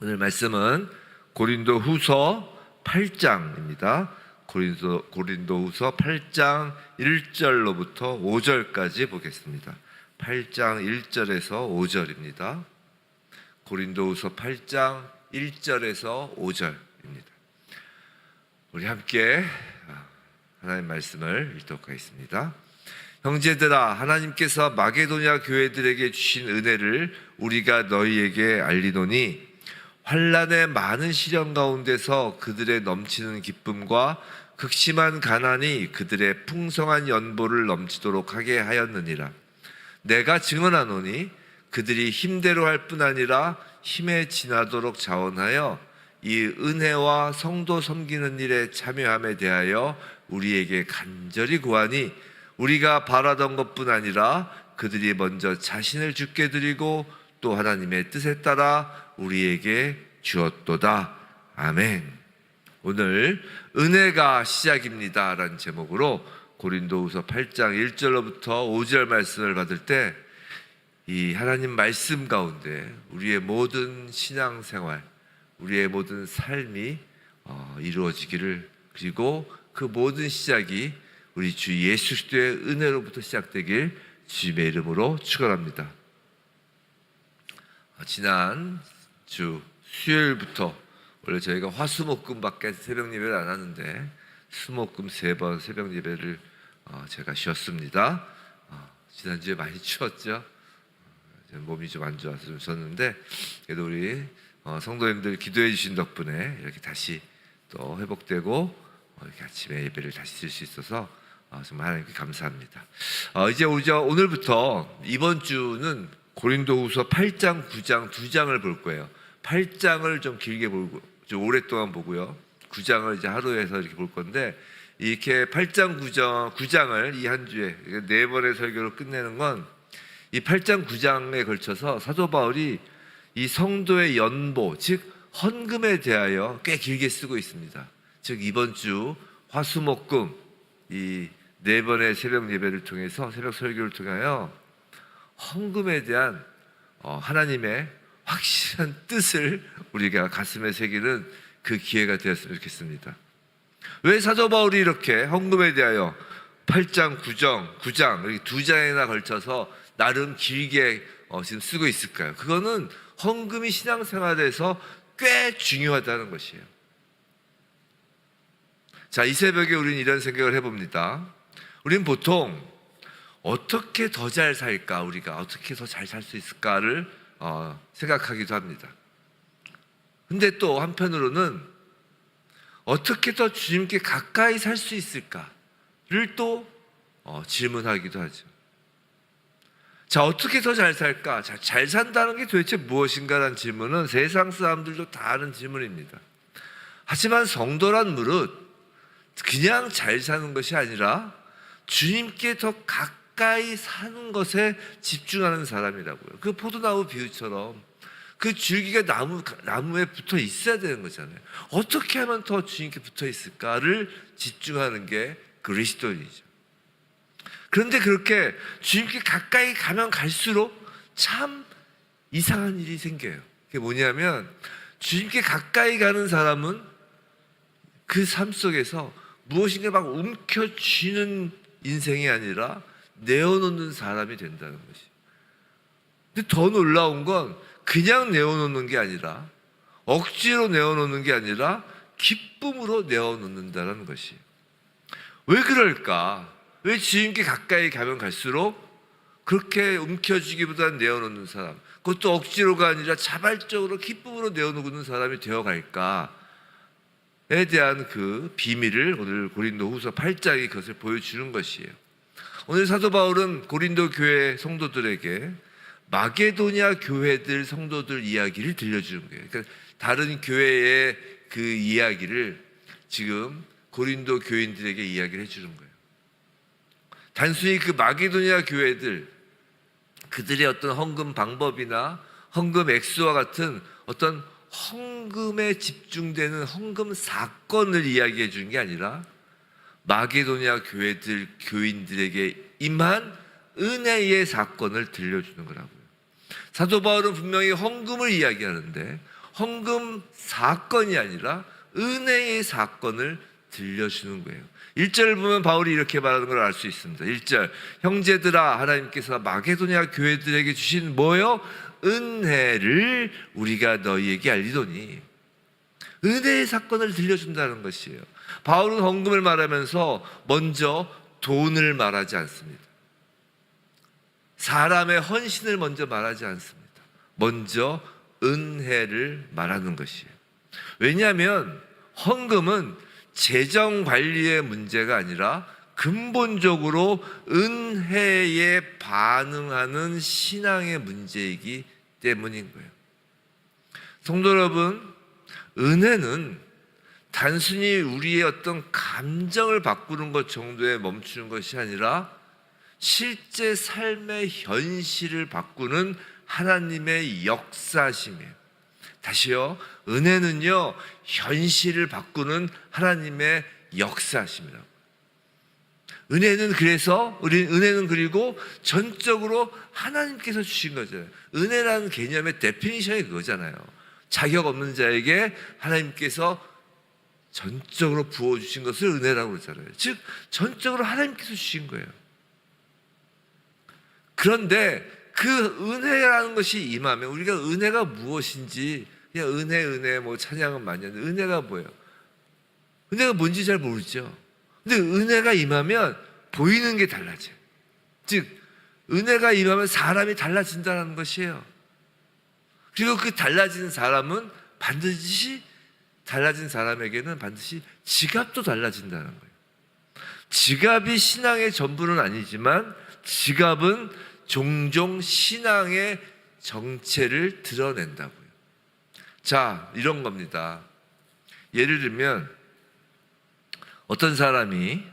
오늘 말씀은 고린도후서 8장입니다. 고린도후서 8장 1절로부터 5절까지 보겠습니다. 8장 1절에서 5절입니다. 고린도후서 8장 1절에서 5절입니다. 우리 함께 하나님의 말씀을 읽도록 하겠습니다. 형제들아, 하나님께서 마게도냐 교회들에게 주신 은혜를 우리가 너희에게 알리노니 환난의 많은 시련 가운데서 그들의 넘치는 기쁨과 극심한 가난이 그들의 풍성한 연보를 넘치도록 하게 하였느니라. 내가 증언하노니 그들이 힘대로 할 뿐 아니라 힘에 지나도록 자원하여 이 은혜와 성도 섬기는 일에 참여함에 대하여 우리에게 간절히 구하니 우리가 바라던 것뿐 아니라 그들이 먼저 자신을 주께 드리고 또 하나님의 뜻에 따라 우리에게 주었도다. 아멘. 오늘 은혜가 시작입니다 라는 제목으로 고린도후서 8장 1절로부터 5절 말씀을 받을 때 이 하나님 말씀 가운데 우리의 모든 신앙생활, 우리의 모든 삶이 이루어지기를, 그리고 그 모든 시작이 우리 주 예수 그리스도의 은혜로부터 시작되길 주님의 이름으로 축원합니다. 지난 주 수요일부터 원래 저희가 화수목금밖에 새벽 예배를 안 하는데 수목금 3번 새벽 예배를 제가 쉬었습니다. 지난주에 많이 추웠죠. 몸이 좀 안 좋아서 좀 쉬었는데 그래도 우리 성도님들 기도해 주신 덕분에 이렇게 다시 또 회복되고 이렇게 아침에 예배를 다시 드릴 수 있어서 정말 하나님께 감사합니다. 이제 오늘부터 이번 주는 고린도후서 8장, 9장 두 장을 볼 거예요. 8장을 좀 길게 보고 좀 오랫동안 보고요. 9장을 이제 하루에서 이렇게 볼 건데, 이렇게 8장, 9장을 이 한 주에 4번의 설교로 끝내는 건 이 8장, 9장에 걸쳐서 사도 바울이 이 성도의 연보, 즉 헌금에 대하여 꽤 길게 쓰고 있습니다. 즉 이번 주 화수목금 이 4번의 새벽 예배를 통해서, 새벽 설교를 통하여 헌금에 대한 하나님의 확실한 뜻을 우리가 가슴에 새기는 그 기회가 되었으면 좋겠습니다. 왜 사도 바울이 이렇게 헌금에 대하여 8장, 9장 이렇게 두 장에나 걸쳐서 나름 길게 지금 쓰고 있을까요? 그거는 헌금이 신앙생활에서 꽤 중요하다는 것이에요. 자, 이 새벽에 우리는 이런 생각을 해봅니다. 우리는 보통 어떻게 더 잘 살까, 우리가 어떻게 더 잘 살 수 있을까를 생각하기도 합니다. 근데 또 한편으로는 어떻게 더 주님께 가까이 살 수 있을까를 또 질문하기도 하죠. 자, 어떻게 더 잘 살까? 잘 산다는 게 도대체 무엇인가라는 질문은 세상 사람들도 다 하는 질문입니다. 하지만 성도란 무릇 그냥 잘 사는 것이 아니라 주님께 더 가까이 사는 것에 집중하는 사람이라고요. 그 포도나무 비유처럼 그 줄기가 나무에 붙어 있어야 되는 거잖아요. 어떻게 하면 더 주님께 붙어 있을까를 집중하는 게 그리스도인이죠. 그런데 그렇게 주님께 가까이 가면 갈수록 참 이상한 일이 생겨요. 그게 뭐냐면, 주님께 가까이 가는 사람은 그 삶 속에서 무엇인가 막 움켜쥐는 인생이 아니라 내어놓는 사람이 된다는 것이에요. 근데 더 놀라운 건 그냥 내어놓는 게 아니라, 억지로 내어놓는 게 아니라 기쁨으로 내어놓는다는 것이에요. 왜 그럴까? 왜 주님께 가까이 가면 갈수록 그렇게 움켜쥐기보다는 내어놓는 사람, 그것도 억지로가 아니라 자발적으로 기쁨으로 내어놓는 사람이 되어갈까에 대한 그 비밀을 오늘 고린도후서 8장이 그것을 보여주는 것이에요. 오늘 사도 바울은 고린도 교회 성도들에게 마게도냐 교회들 성도들 이야기를 들려주는 거예요. 그러니까 다른 교회의 그 이야기를 지금 고린도 교인들에게 이야기를 해주는 거예요. 단순히 그 마게도냐 교회들, 그들의 어떤 헌금 방법이나 헌금 액수와 같은 어떤 헌금에 집중되는 헌금 사건을 이야기해 주는 게 아니라 마게도냐 교회들 교인들에게 임한 은혜의 사건을 들려주는 거라고요. 사도 바울은 분명히 헌금을 이야기하는데 헌금 사건이 아니라 은혜의 사건을 들려주는 거예요. 1절을 보면 바울이 이렇게 말하는 걸 알 수 있습니다. 1절, 형제들아 하나님께서 마게도냐 교회들에게 주신 뭐요? 은혜를 우리가 너희에게 알리더니. 은혜의 사건을 들려준다는 것이에요. 바울은 헌금을 말하면서 먼저 돈을 말하지 않습니다. 사람의 헌신을 먼저 말하지 않습니다. 먼저 은혜를 말하는 것이에요. 왜냐하면 헌금은 재정 관리의 문제가 아니라 근본적으로 은혜에 반응하는 신앙의 문제이기 때문인 거예요. 성도 여러분, 은혜는 단순히 우리의 어떤 감정을 바꾸는 것 정도에 멈추는 것이 아니라 실제 삶의 현실을 바꾸는 하나님의 역사심이에요. 다시요, 은혜는요, 현실을 바꾸는 하나님의 역사심이라고. 은혜는 그리고 전적으로 하나님께서 주신 거잖아요. 은혜라는 개념의 데피니션이 그거잖아요. 자격 없는 자에게 하나님께서 전적으로 부어주신 것을 은혜라고 그러잖아요. 즉 전적으로 하나님께서 주신 거예요. 그런데 그 은혜라는 것이 임하면 우리가 은혜가 무엇인지 그냥 은혜 뭐 찬양은 많이 하는데 은혜가 뭐예요? 은혜가 뭔지 잘 모르죠. 근데 은혜가 임하면 보이는 게 달라져요. 즉 은혜가 임하면 사람이 달라진다는 것이에요. 그리고 그 달라진 사람은 달라진 사람에게는 반드시 지갑도 달라진다는 거예요. 지갑이 신앙의 전부는 아니지만 지갑은 종종 신앙의 정체를 드러낸다고요. 자, 이런 겁니다. 예를 들면 어떤 사람이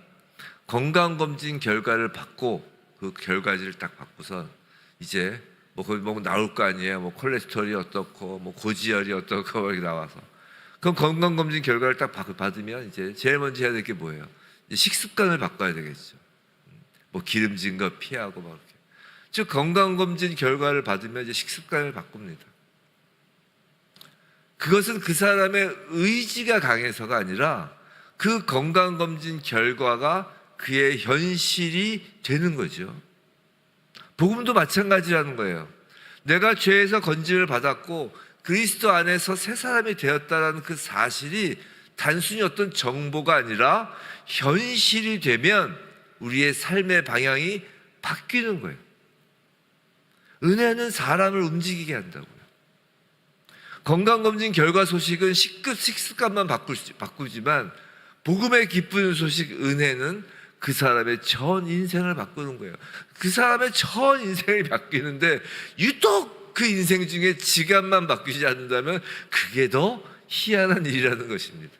건강검진 결과를 받고 그 결과지를 딱 받고선 이제 뭐 거기 뭐 나올 거 아니에요. 뭐 콜레스테롤이 어떻고 뭐 고지혈이 어떻고 이렇게 나와서 그럼 건강검진 결과를 딱 받으면 이제 제일 먼저 해야 될 게 뭐예요? 식습관을 바꿔야 되겠죠. 뭐 기름진 거 피하고 막 이렇게. 즉 건강검진 결과를 받으면 이제 식습관을 바꿉니다. 그것은 그 사람의 의지가 강해서가 아니라 그 건강검진 결과가 그의 현실이 되는 거죠. 복음도 마찬가지라는 거예요. 내가 죄에서 건짐을 받았고 그리스도 안에서 새 사람이 되었다는 그 사실이 단순히 어떤 정보가 아니라 현실이 되면 우리의 삶의 방향이 바뀌는 거예요. 은혜는 사람을 움직이게 한다고요. 건강검진 결과 소식은 식습관만 바꾸지만 복음의 기쁜 소식 은혜는 그 사람의 전 인생을 바꾸는 거예요. 그 사람의 전 인생이 바뀌는데 유독 그 인생 중에 지갑만 바뀌지 않는다면 그게 더 희한한 일이라는 것입니다.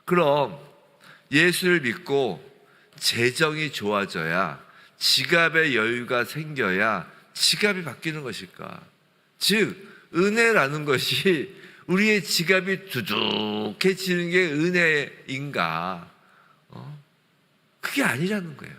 그럼 예수를 믿고 재정이 좋아져야 지갑의 여유가 생겨야 지갑이 바뀌는 것일까? 즉 은혜라는 것이 우리의 지갑이 두둑해지는 게 은혜인가? 그게 아니라는 거예요.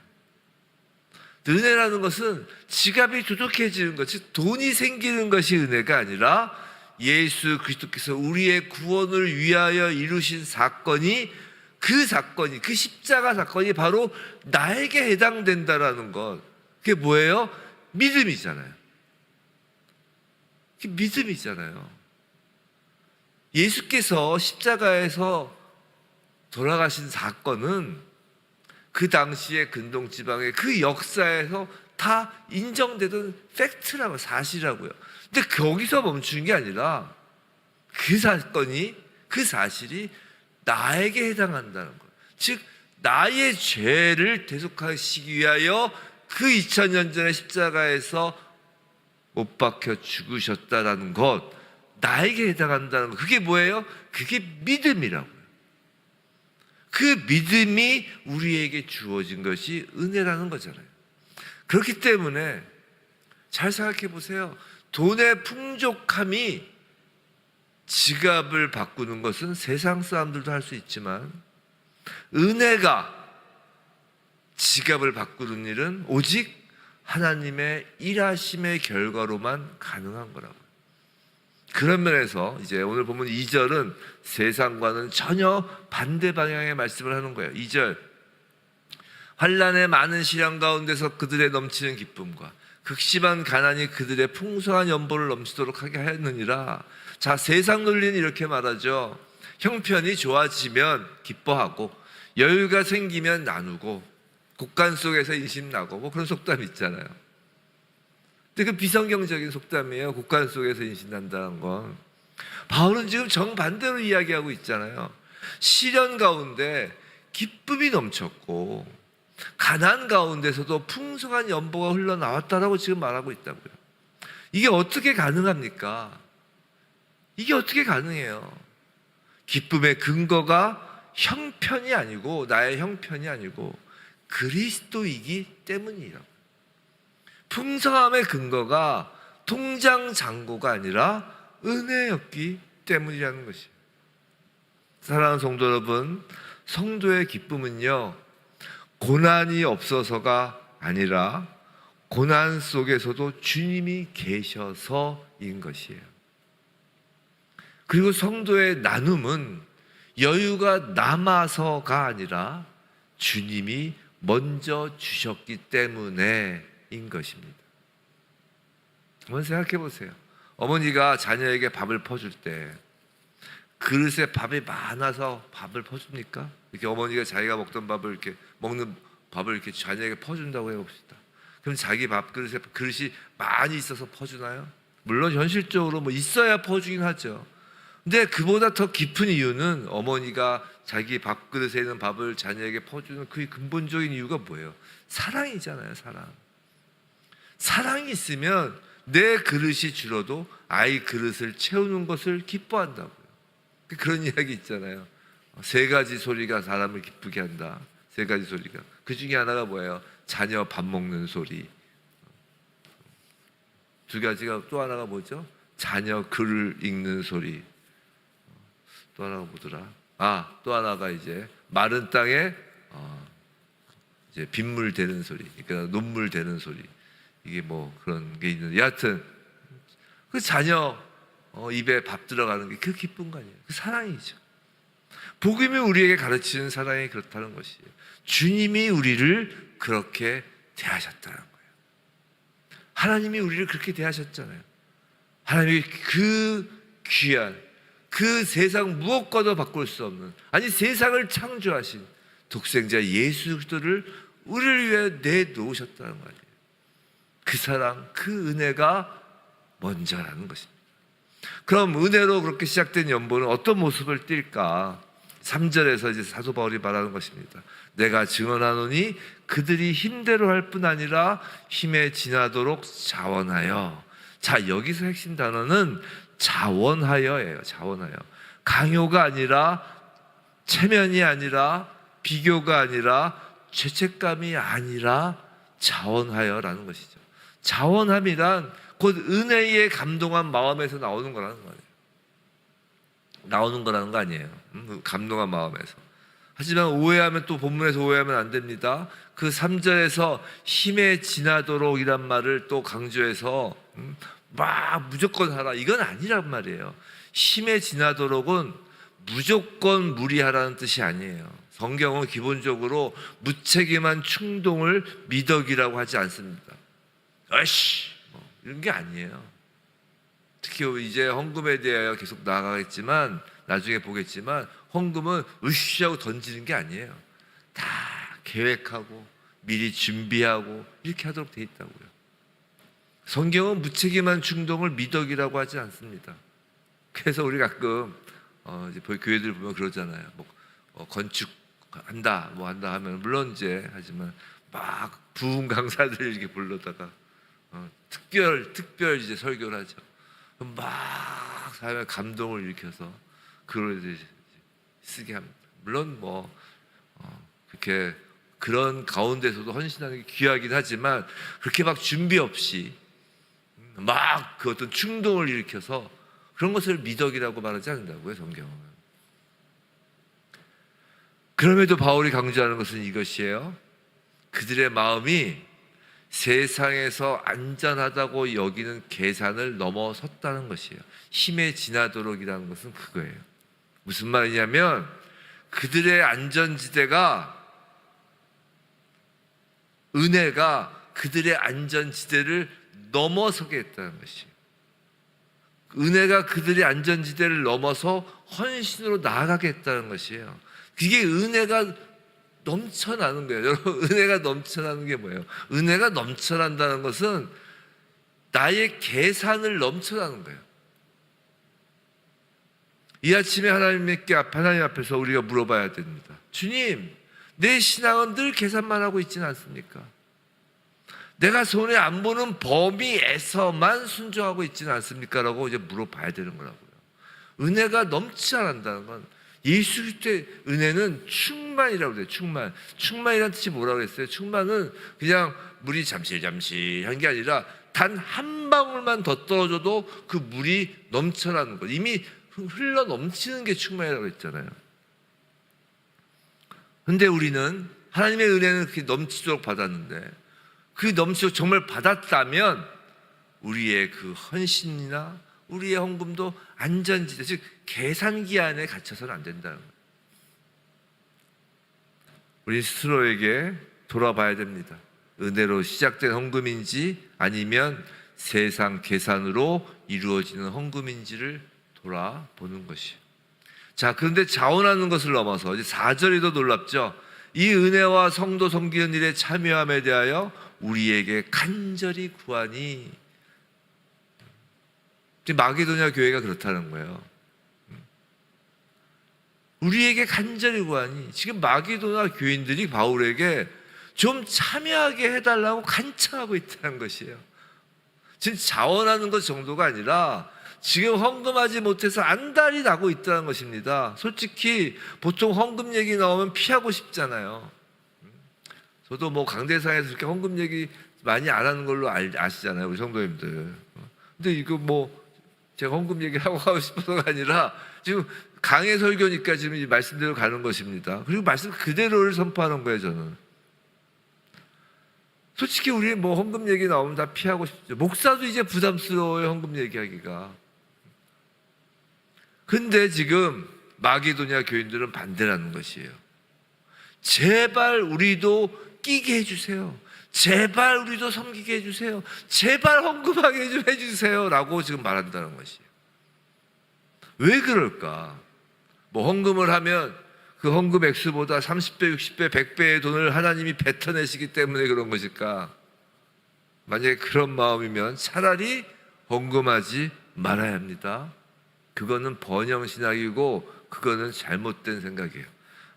은혜라는 것은 지갑이 두둑해지는 것, 즉 돈이 생기는 것이 은혜가 아니라 예수 그리스도께서 우리의 구원을 위하여 이루신 사건이 그 십자가 사건이 바로 나에게 해당된다라는 것. 그게 뭐예요? 믿음이잖아요. 그게 믿음이잖아요. 예수께서 십자가에서 돌아가신 사건은 그 당시의 근동지방의 그 역사에서 다 인정되던 팩트라고 사실이라고요. 근데 거기서 멈추는 게 아니라 그 사건이 그 사실이 나에게 해당한다는 거예요. 즉 나의 죄를 대속하시기 위하여 그 2000년 전에 십자가에서 못 박혀 죽으셨다라는 것, 나에게 해당한다는 것. 그게 뭐예요? 그게 믿음이라고요. 그 믿음이 우리에게 주어진 것이 은혜라는 거잖아요. 그렇기 때문에 잘 생각해 보세요. 돈의 풍족함이 지갑을 바꾸는 것은 세상 사람들도 할 수 있지만 은혜가 지갑을 바꾸는 일은 오직 하나님의 일하심의 결과로만 가능한 거라고요. 그런 면에서 이제 오늘 보면 2절은 세상과는 전혀 반대 방향의 말씀을 하는 거예요. 2절, 환난의 많은 시련 가운데서 그들의 넘치는 기쁨과 극심한 가난이 그들의 풍성한 연보를 넘치도록 하게 하였느니라. 자, 세상 논리는 이렇게 말하죠. 형편이 좋아지면 기뻐하고 여유가 생기면 나누고 곡간 속에서 인심나고 뭐 그런 속담 있잖아요. 근데 그 비성경적인 속담이에요. 곡간 속에서 인신난다는 건. 바울은 지금 정반대로 이야기하고 있잖아요. 시련 가운데 기쁨이 넘쳤고 가난 가운데서도 풍성한 연보가 흘러나왔다라고 지금 말하고 있다고요. 이게 어떻게 가능합니까? 이게 어떻게 가능해요? 기쁨의 근거가 형편이 아니고 나의 형편이 아니고 그리스도이기 때문이라고. 풍성함의 근거가 통장 잔고가 아니라 은혜였기 때문이라는 것이에요. 사랑하는 성도 여러분, 성도의 기쁨은요, 고난이 없어서가 아니라 고난 속에서도 주님이 계셔서인 것이에요. 그리고 성도의 나눔은 여유가 남아서가 아니라 주님이 먼저 주셨기 때문에인 것입니다. 한번 생각해 보세요. 어머니가 자녀에게 밥을 퍼줄 때 그릇에 밥이 많아서 밥을 퍼줍니까? 이렇게 어머니가 자기가 먹던 밥을 이렇게 먹는 밥을 이렇게 자녀에게 퍼준다고 해봅시다. 그럼 자기 밥 그릇에 그릇이 많이 있어서 퍼주나요? 물론 현실적으로 뭐 있어야 퍼주긴 하죠. 근데 그보다 더 깊은 이유는 어머니가 자기 밥그릇에 있는 밥을 자녀에게 퍼주는 그 근본적인 이유가 뭐예요? 사랑이잖아요, 사랑. 사랑이 있으면 내 그릇이 줄어도 아이 그릇을 채우는 것을 기뻐한다고요. 그런 이야기 있잖아요. 세 가지 소리가 사람을 기쁘게 한다. 세 가지 소리가. 그 중에 하나가 뭐예요? 자녀 밥 먹는 소리. 두 가지가 또 하나가 뭐죠? 자녀 글을 읽는 소리. 또 하나가 뭐더라? 또 하나가 이제 마른 땅에 이제 빗물 되는 소리. 그러니까 논물 되는 소리. 이게 뭐 그런 게 있는데, 여하튼 그 자녀 입에 밥 들어가는 게 그 기쁜 거 아니에요? 그 사랑이죠. 복음이 우리에게 가르치는 사랑이 그렇다는 것이에요. 주님이 우리를 그렇게 대하셨다는 거예요. 하나님이 우리를 그렇게 대하셨잖아요. 하나님이 그 귀한, 그 세상 무엇과도 바꿀 수 없는, 아니 세상을 창조하신 독생자 예수 그리스도를 우리를 위해 내놓으셨다는 거 아니에요. 그 사랑, 그 은혜가 먼저라는 것입니다. 그럼 은혜로 그렇게 시작된 연보는 어떤 모습을 띌까? 3절에서 이제 사도 바울이 말하는 것입니다. 내가 증언하노니 그들이 힘대로 할 뿐 아니라 힘에 지나도록 자원하여. 자, 여기서 핵심 단어는 자원하여예요. 자원하여. 강요가 아니라, 체면이 아니라, 비교가 아니라, 죄책감이 아니라 자원하여라는 것이죠. 자원함이란 곧 은혜에 감동한 마음에서 나오는 거라는 거예요. 나오는 거라는 거 아니에요. 감동한 마음에서. 하지만 오해하면, 또 본문에서 오해하면 안 됩니다. 그 3절에서 힘에 지나도록 이란 말을 또 강조해서 막 무조건 하라, 이건 아니란 말이에요. 힘에 지나도록은 무조건 무리하라는 뜻이 아니에요. 성경은 기본적으로 무책임한 충동을 미덕이라고 하지 않습니다. 어이씨 이런 게 아니에요. 특히 이제 헌금에 대하여 계속 나아가겠지만, 나중에 보겠지만, 헌금은 으쌰하고 던지는 게 아니에요. 다 계획하고 미리 준비하고 이렇게 하도록 돼 있다고요. 성경은 무책임한 충동을 미덕이라고 하지 않습니다. 그래서 우리 가끔 이제 교회들 보면 그러잖아요. 뭐 건축한다 뭐 한다 하면, 물론 이제 하지만 막 부흥 강사들 이렇게 불러다가 특별 이제 설교를 하죠. 막 사람의 감동을 일으켜서 그걸 이제 쓰게 합니다. 물론 뭐 그렇게 그런 가운데서도 헌신하는 게 귀하긴 하지만, 그렇게 막 준비 없이 막 그 어떤 충동을 일으켜서 그런 것을 미덕이라고 말하지 않는다고요, 성경은. 그럼에도 바울이 강조하는 것은 이것이에요. 그들의 마음이 세상에서 안전하다고 여기는 계산을 넘어섰다는 것이에요. 힘에 지나도록이라는 것은 그거예요. 무슨 말이냐면 그들의 안전지대가, 은혜가 그들의 안전지대를 넘어서게 했다는 것이에요. 은혜가 그들의 안전지대를 넘어서 헌신으로 나아가게 했다는 것이에요. 그게 은혜가 넘쳐나는 거예요. 여러분, 은혜가 넘쳐나는 게 뭐예요? 은혜가 넘쳐난다는 것은 나의 계산을 넘쳐나는 거예요. 이 아침에 하나님 앞에서 우리가 물어봐야 됩니다. 주님, 내 신앙은 늘 계산만 하고 있지는 않습니까? 내가 손에 안 보는 범위에서만 순종하고 있지는 않습니까? 라고 이제 물어봐야 되는 거라고요. 은혜가 넘쳐난다는 건, 예수 그리스도의 은혜는 충만이라고 그래요. 충만이라는 뜻이 뭐라고 했어요? 충만은 그냥 물이 잠시 한 게 아니라 단 한 방울만 더 떨어져도 그 물이 넘쳐나는 것, 이미 흘러 넘치는 게 충만이라고 했잖아요. 근데 우리는 하나님의 은혜는 그렇게 넘치도록 받았는데, 그 넘치도록 정말 받았다면 우리의 그 헌신이나 우리의 헌금도 안전지대, 즉 계산기 안에 갇혀서는 안 된다는 거예요. 우리 스스로에게 돌아봐야 됩니다. 은혜로 시작된 헌금인지 아니면 세상 계산으로 이루어지는 헌금인지를 돌아보는 것이에요. 자, 그런데 자원하는 것을 넘어서 이제 4절이 더 놀랍죠. 이 은혜와 성도 섬기는 일에 참여함에 대하여 우리에게 간절히 구하니. 마게도냐 교회가 그렇다는 거예요. 우리에게 간절히 구하니. 지금 마게도냐 교인들이 바울에게 좀 참여하게 해달라고 간청하고 있다는 것이에요. 지금 자원하는 것 정도가 아니라 지금 헌금하지 못해서 안달이 나고 있다는 것입니다. 솔직히 보통 헌금 얘기 나오면 피하고 싶잖아요. 저도 뭐 강대상에서 그렇게 헌금 얘기 많이 안 하는 걸로 아시잖아요, 우리 성도님들. 근데 이거 뭐 제가 헌금 얘기를 하고 싶어서가 아니라 지금 강의 설교니까 지금 이 말씀대로 가는 것입니다. 그리고 말씀 그대로를 선포하는 거예요, 저는. 솔직히 우리 뭐 헌금 얘기 나오면 다 피하고 싶죠. 목사도 이제 부담스러워요, 헌금 얘기하기가. 근데 지금 마게도냐 교인들은 반대라는 것이에요. 제발 우리도 끼게 해주세요. 제발 우리도 섬기게 해주세요. 제발 헌금하게 좀 해주세요. 라고 지금 말한다는 것이에요. 왜 그럴까? 뭐 헌금을 하면 그 헌금 액수보다 30배, 60배, 100배의 돈을 하나님이 뱉어내시기 때문에 그런 것일까? 만약에 그런 마음이면 차라리 헌금하지 말아야 합니다. 그거는 번영신학이고 그거는 잘못된 생각이에요.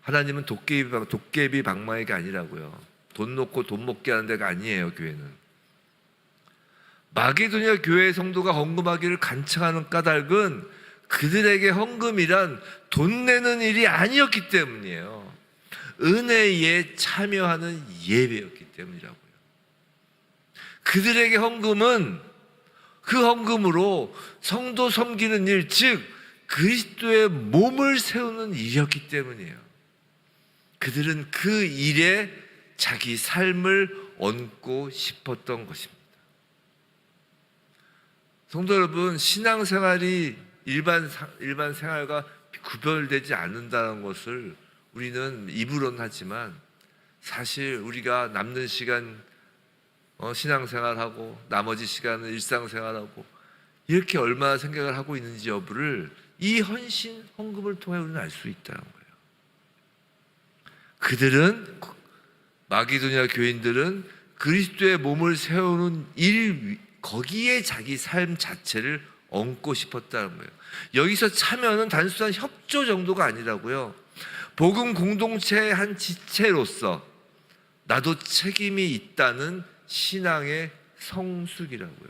하나님은 도깨비 방망이가 아니라고요. 돈 놓고 돈 먹게 하는 데가 아니에요, 교회는. 마게도냐 교회 성도가 헌금하기를 간청하는 까닭은 그들에게 헌금이란 돈 내는 일이 아니었기 때문이에요. 은혜에 참여하는 예배였기 때문이라고요. 그들에게 헌금은 그 헌금으로 성도 섬기는 일, 즉 그리스도의 몸을 세우는 일이었기 때문이에요. 그들은 그 일에 자기 삶을 얹고 싶었던 것입니다. 성도 여러분, 신앙생활이 일반 생활과 구별되지 않는다는 것을 우리는 입으로는 하지만 사실 우리가 남는 시간 신앙생활하고 나머지 시간은 일상생활하고 이렇게 얼마나 생각을 하고 있는지 여부를 이 헌금을 통해 우리는 알 수 있다는 거예요. 그들은, 마게도냐 교인들은 그리스도의 몸을 세우는 일, 거기에 자기 삶 자체를 얹고 싶었다는 거예요. 여기서 참여는 단순한 협조 정도가 아니라고요. 복음 공동체의 한 지체로서 나도 책임이 있다는 신앙의 성숙이라고요.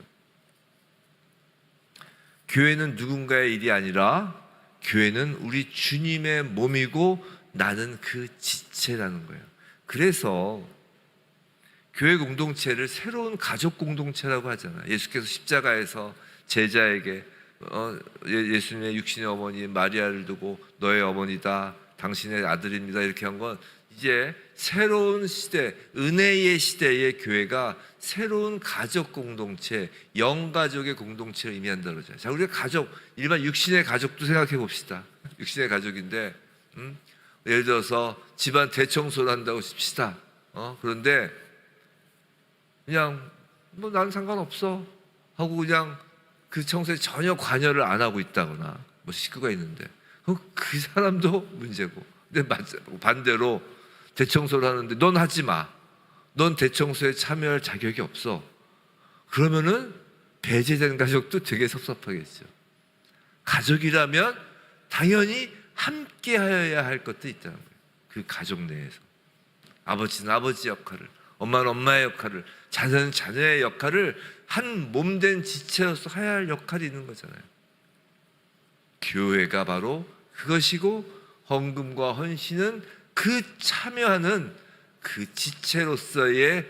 교회는 누군가의 일이 아니라 교회는 우리 주님의 몸이고 나는 그 지체라는 거예요. 그래서 교회 공동체를 새로운 가족 공동체라고 하잖아요. 예수께서 십자가에서 제자에게 예수님의 육신의 어머니 마리아를 두고 너의 어머니다, 당신의 아들입니다 이렇게 한 건 이제 새로운 시대, 은혜의 시대의 교회가 새로운 가족 공동체, 영가족의 공동체를 의미한다고 그러죠. 자, 우리가 가족, 일반 육신의 가족도 생각해 봅시다. 육신의 가족인데, 예를 들어서 집안 대청소를 한다고 칩시다. 그런데 그냥 뭐 난 상관없어 하고 그냥 그 청소에 전혀 관여를 안 하고 있다거나 뭐 식구가 있는데 그 사람도 문제고, 근데 반대로 대청소를 하는데 넌 하지 마, 넌 대청소에 참여할 자격이 없어, 그러면은 배제된 가족도 되게 섭섭하겠죠. 가족이라면 당연히 함께 하여야 할 것도 있다는 거예요. 그 가족 내에서 아버지는 아버지 역할을, 엄마는 엄마의 역할을, 자녀는 자녀의 역할을 한 몸된 지체로서 해야 할 역할이 있는 거잖아요. 교회가 바로 그것이고, 헌금과 헌신은 그 참여하는 그 지체로서의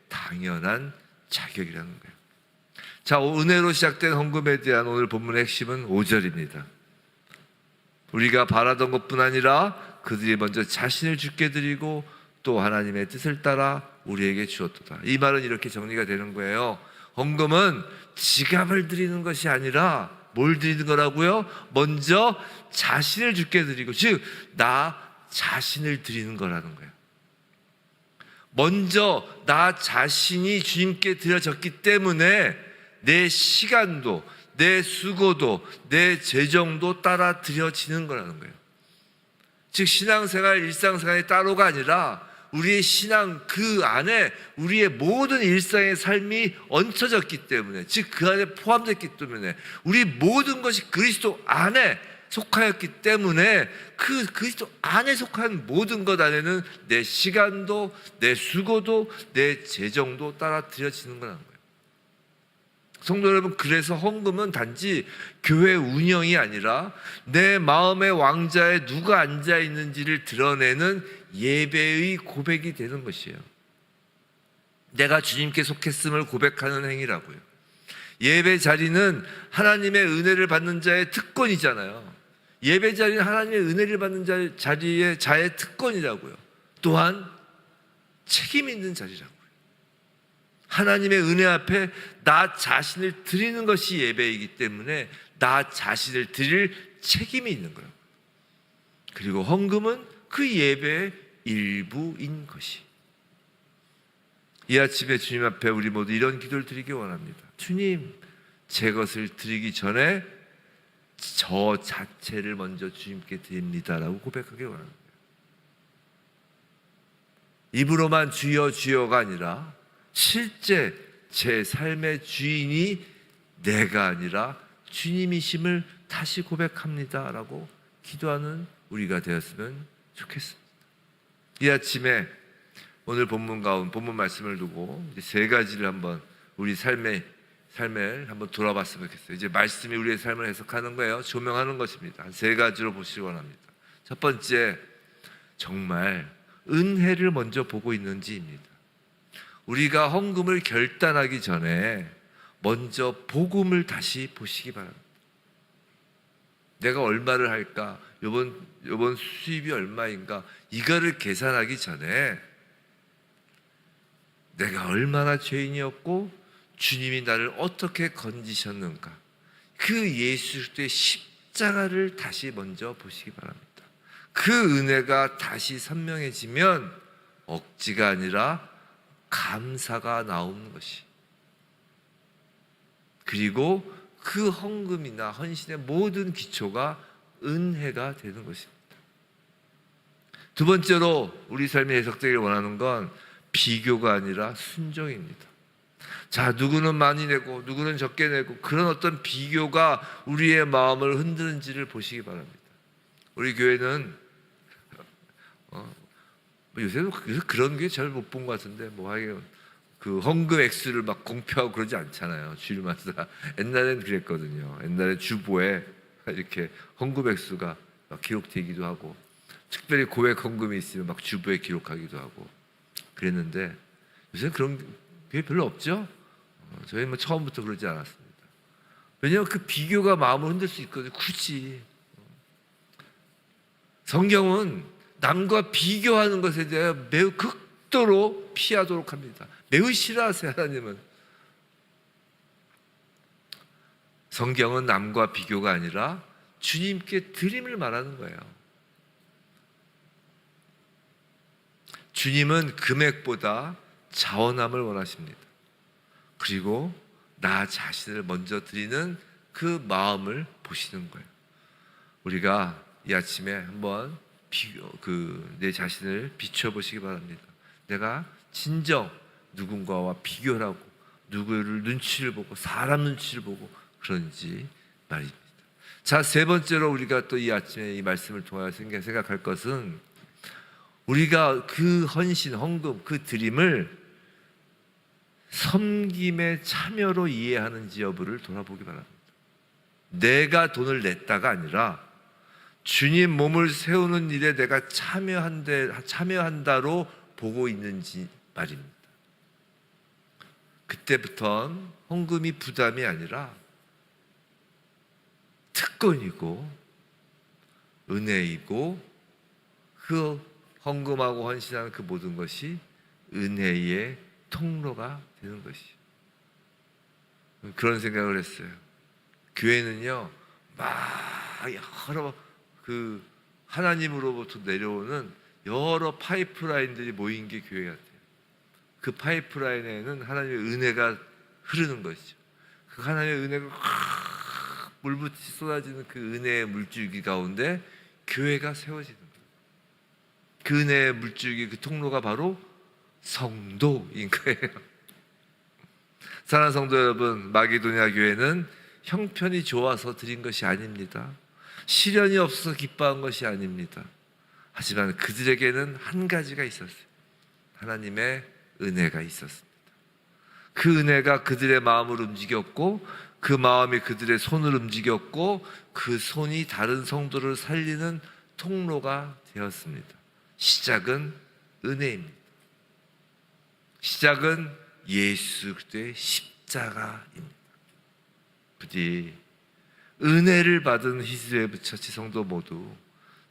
당연한 자격이라는 거예요. 자, 은혜로 시작된 헌금에 대한 오늘 본문의 핵심은 5절입니다. 우리가 바라던 것뿐 아니라 그들이 먼저 자신을 주께 드리고 또 하나님의 뜻을 따라 우리에게 주었도다. 이 말은 이렇게 정리가 되는 거예요. 헌금은 지갑을 드리는 것이 아니라 뭘 드리는 거라고요? 먼저 자신을 주께 드리고, 즉 나 자신을 드리는 거라는 거예요. 먼저 나 자신이 주님께 드려졌기 때문에 내 시간도, 내 수고도, 내 재정도 따라 드려지는 거라는 거예요. 즉 신앙생활, 일상생활이 따로가 아니라 우리의 신앙 그 안에 우리의 모든 일상의 삶이 얹혀졌기 때문에, 즉 그 안에 포함됐기 때문에, 우리 모든 것이 그리스도 안에 속하였기 때문에 그 그리스도 안에 속한 모든 것 안에는 내 시간도, 내 수고도, 내 재정도 따라 드려지는 거라는 거예요. 성도 여러분, 그래서 헌금은 단지 교회 운영이 아니라 내 마음의 왕자에 누가 앉아 있는지를 드러내는 예배의 고백이 되는 것이에요. 내가 주님께 속했음을 고백하는 행위라고요. 예배 자리는 하나님의 은혜를 받는 자의 특권이잖아요. 예배 자리는 하나님의 은혜를 받는 자리의 자의 특권이라고요. 또한 책임 있는 자리라고요. 하나님의 은혜 앞에 나 자신을 드리는 것이 예배이기 때문에 나 자신을 드릴 책임이 있는 거예요. 그리고 헌금은 그 예배의 일부인 것이. 이 아침에 주님 앞에 우리 모두 이런 기도를 드리기 원합니다. 주님, 제 것을 드리기 전에 저 자체를 먼저 주님께 드립니다라고 고백하기 원합니다. 입으로만 주여 주여가 아니라 실제 제 삶의 주인이 내가 아니라 주님이심을 다시 고백합니다라고 기도하는 우리가 되었으면 좋겠습니다. 이 아침에 오늘 본문 말씀을 두고 이제 세 가지를 한번 우리 삶을 한번 돌아봤으면 좋겠어요. 이제 말씀이 우리의 삶을 해석하는 거예요. 조명하는 것입니다. 한 세 가지로 보시기 원합니다. 첫 번째, 정말 은혜를 먼저 보고 있는지입니다. 우리가 헌금을 결단하기 전에 먼저 복음을 다시 보시기 바랍니다. 내가 얼마를 할까? 이번 수입이 얼마인가? 이거를 계산하기 전에 내가 얼마나 죄인이었고 주님이 나를 어떻게 건지셨는가? 그 예수 그리스도의 십자가를 다시 먼저 보시기 바랍니다. 그 은혜가 다시 선명해지면 억지가 아니라 감사가 나오는 것이, 그리고 그 헌금이나 헌신의 모든 기초가 은혜가 되는 것입니다. 두 번째로 우리 삶이 해석되기를 원하는 건 비교가 아니라 순종입니다. 자, 누구는 많이 내고 누구는 적게 내고 그런 어떤 비교가 우리의 마음을 흔드는지를 보시기 바랍니다. 우리 교회는 요새 그런 게 잘 못 본 것 같은데 그 헌금 액수를 막 공표하고 그러지 않잖아요. 주일마다. 옛날엔 그랬거든요. 옛날에 주보에 이렇게 헌금 액수가 막 기록되기도 하고, 특별히 고액 헌금이 있으면 막 주보에 기록하기도 하고 그랬는데 요새 그런 게 별로 없죠. 저희 처음부터 그러지 않았습니다. 왜냐하면 그 비교가 마음을 흔들 수 있거든요. 굳이 성경은 남과 비교하는 것에 대해 매우 극도로 피하도록 합니다. 매우 싫어하세요, 하나님은. 성경은 남과 비교가 아니라 주님께 드림을 말하는 거예요. 주님은 금액보다 자원함을 원하십니다. 그리고 나 자신을 먼저 드리는 그 마음을 보시는 거예요. 우리가 이 아침에 한번 내 자신을 비춰보시기 바랍니다. 내가 진정 누군가와 비교를 하고 누구를 눈치를 보고 사람 눈치를 보고 그런지 말입니다. 자, 세 번째로 우리가 또 이 아침에 이 말씀을 통하여 생각할 것은 우리가 그 헌신, 헌금, 그 드림을 섬김의 참여로 이해하는지 여부를 돌아보기 바랍니다. 내가 돈을 냈다가 아니라 주님 몸을 세우는 일에 내가 참여한다로 보고 있는지 말입니다. 그때부터는 헌금이 부담이 아니라 특권이고 은혜이고 그 헌금하고 헌신하는 그 모든 것이 은혜의 통로가 되는 것이죠. 그런 생각을 했어요. 교회는요, 막 여러 하나님으로부터 내려오는 여러 파이프라인들이 모인 게 교회 같아요. 그 파이프라인에는 하나님의 은혜가 흐르는 것이죠. 그 하나님의 은혜가 물붓이 쏟아지는 그 은혜의 물줄기 가운데 교회가 세워지는 거예요. 그 은혜의 물줄기, 그 통로가 바로 성도인 거예요. 사랑하는 성도 여러분, 마게도냐 교회는 형편이 좋아서 드린 것이 아닙니다. 시련이 없어서 기뻐한 것이 아닙니다. 하지만 그들에게는 한 가지가 있었어요. 하나님의 은혜가 있었습니다. 그 은혜가 그들의 마음을 움직였고 그 마음이 그들의 손을 움직였고 그 손이 다른 성도를 살리는 통로가 되었습니다. 시작은 은혜입니다. 시작은 예수 그리스도의 십자가입니다. 부디 은혜를 받은 히스레 부처치 성도 모두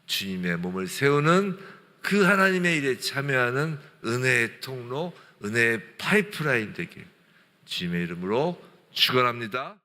주님의 몸을 세우는 그 하나님의 일에 참여하는 은혜의 통로, 은혜의 파이프라인 되길 주님의 이름으로 축원합니다.